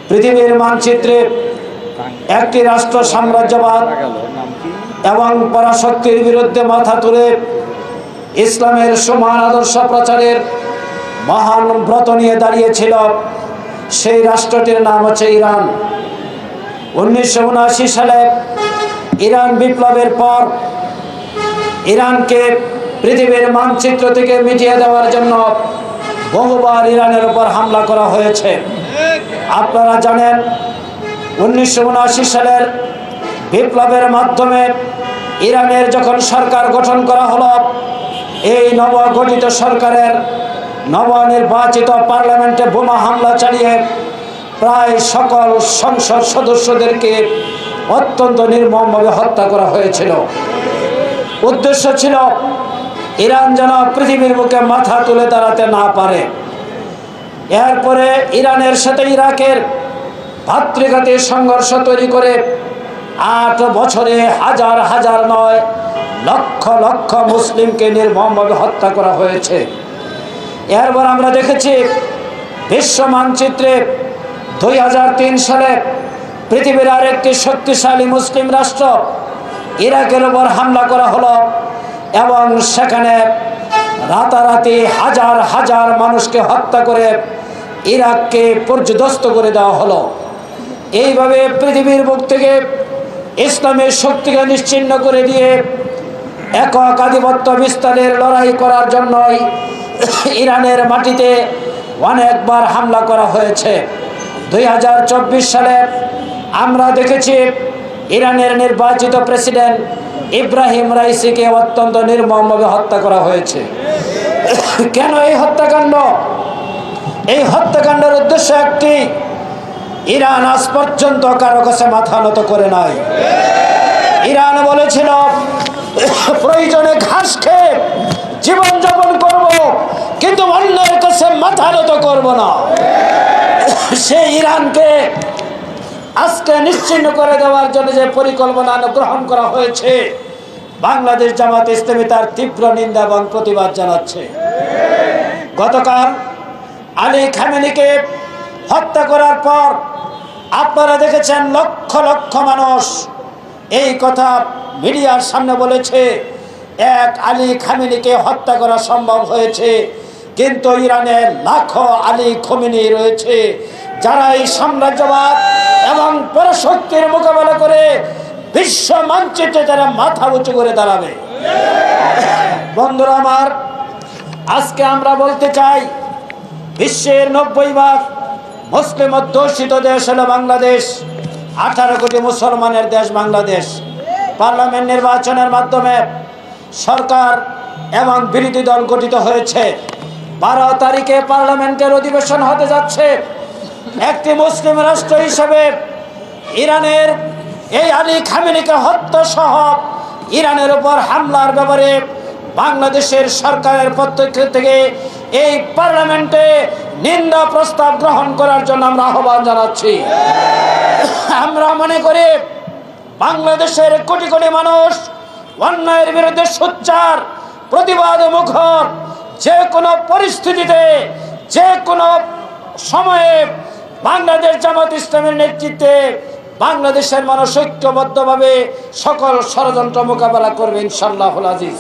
পৃথিবীর মানচিত্রে একটি রাষ্ট্র সাম্রাজ্যবাদ এবং পরাশক্তির বিরুদ্ধে মাথা তুলে ইসলামের সমান আদর্শ প্রচারের মহান ব্রত নিয়ে দাঁড়িয়েছিল। সেই রাষ্ট্রটির নাম হচ্ছে ইরান। 1979 সালে ইরান বিপ্লবের পর ইরানকে পৃথিবীর মানচিত্র থেকে মিটিয়ে দেওয়ার জন্য বহুবার ইরানের উপর হামলা করা হয়েছে। আপনারা জানেন 1979 সালের বিপ্লবের মাধ্যমে ইরানের যখন সরকার গঠন করা হলো, এই নবগঠিত সরকারের নবনির্বাচিত পার্লামেন্টে বোমা হামলা চালিয়ে প্রায় সকল সংসদ সদস্যদেরকে অত্যন্ত নির্মমভাবে হত্যা করা হয়েছিল। উদ্দেশ্য ছিল ইরান যেন পৃথিবীর বুকে মাথা তুলে দাঁড়াতে না পারে। এরপরে ইরানের সাথে ইরাকের ভাতৃঘাতী সংঘর্ষ তৈরি করে 8 বছরে হাজার হাজার নয় লক্ষ লক্ষ মুসলিমকে নির্মমভাবে হত্যা করা হয়েছে। এরপর আমরা দেখেছি বিশ্ব মানচিত্রে 2003 সালে পৃথিবীর আরেকটি শক্তিশালী মুসলিম রাষ্ট্র ইরাকের উপর হামলা করা হলো এবং সেখানে রাতারাতি হাজার হাজার মানুষকে হত্যা করে ইরাককে পর্যদস্ত করে দেওয়া হলো। এইভাবে পৃথিবীর বুক থেকে ইসলামের শক্তিকে নিশ্চিহ্ন করে দিয়ে একক আধিপত্য বিস্তারের লড়াই করার জন্যই ইরানের মাটিতে অনেকবার হামলা করা হয়েছে। 2024 সালে আমরা দেখেছি ইরানের নির্বাচিত প্রেসিডেন্ট ইব্রাহিম রাইসিকে অত্যন্ত নির্মমভাবে হত্যা করা হয়েছে। কেন এই হত্যাকাণ্ড? এই হত্যাকাণ্ডের উদ্দেশ্য একটি, ইরান আজ পর্যন্ত কারো কাছে মাথা নত করে নাই। ইরান বলেছিল প্রয়োজনে ঘাস খেয়ে জীবনযাপন করব, কিন্তু অন্যের কাছে মাথা নত করব না। সেই ইরানকে আজকে নিশ্চিহ্ন করে দেওয়ার জন্য যে পরিকল্পনা গ্রহণ করা হয়েছে, বাংলাদেশ জামাত ইসলামী তার তীব্র নিন্দা এবং প্রতিবাদ জানাচ্ছে। গতকাল আলী খামেনিকে হত্যা করার পর আপনারা দেখেছেন লক্ষ লক্ষ মানুষ এই কথা মিডিয়ার সামনে বলেছে, এক আলী খামেনিকে হত্যা করা সম্ভব হয়েছে, কিন্তু ইরানে লাখো আলী খোমেনি রয়েছে যারা এই সাম্রাজ্যবাদ এবং পরাশক্তির মোকাবেলা করে বিশ্ব মানচিত্রে তারা মাথা উঁচু করে দাঁড়াবে। বন্ধুরা আমার, আজকে আমরা বলতে চাই বিশ্বের 90% মুসলিম অধ্যুষিত দেশ হলো বাংলাদেশ। 18 কোটি মুসলমানের দেশ বাংলাদেশ। পার্লামেন্ট নির্বাচনের মাধ্যমে সরকার এবং বিরোধী দল গঠিত হয়েছে। 12 তারিখে পার্লামেন্টের অধিবেশন হতে যাচ্ছে। একটি মুসলিম রাষ্ট্র হিসেবে ইরানের এই আলী খামেনিকে হত্যা সহ ইরানের উপর হামলার ব্যাপারে বাংলাদেশের সরকারের পক্ষ থেকে এই পার্লামেন্টে নিন্দা প্রস্তাব গ্রহণ করার জন্য আমরা আহ্বান জানাচ্ছি। আমরা মনে করি বাংলাদেশের কোটি কোটি মানুষ অন্যায়ের বিরুদ্ধে সোচ্চার প্রতিবাদ মুখর, যে কোনো পরিস্থিতিতে যে কোনো সময়ে বাংলাদেশ জামাত ইসলামের নেতৃত্বে বাংলাদেশের মানুষ ঐক্যবদ্ধভাবে সকল ষড়যন্ত্র মোকাবেলা করবে ইনশাআল্লাহুল আজিজ।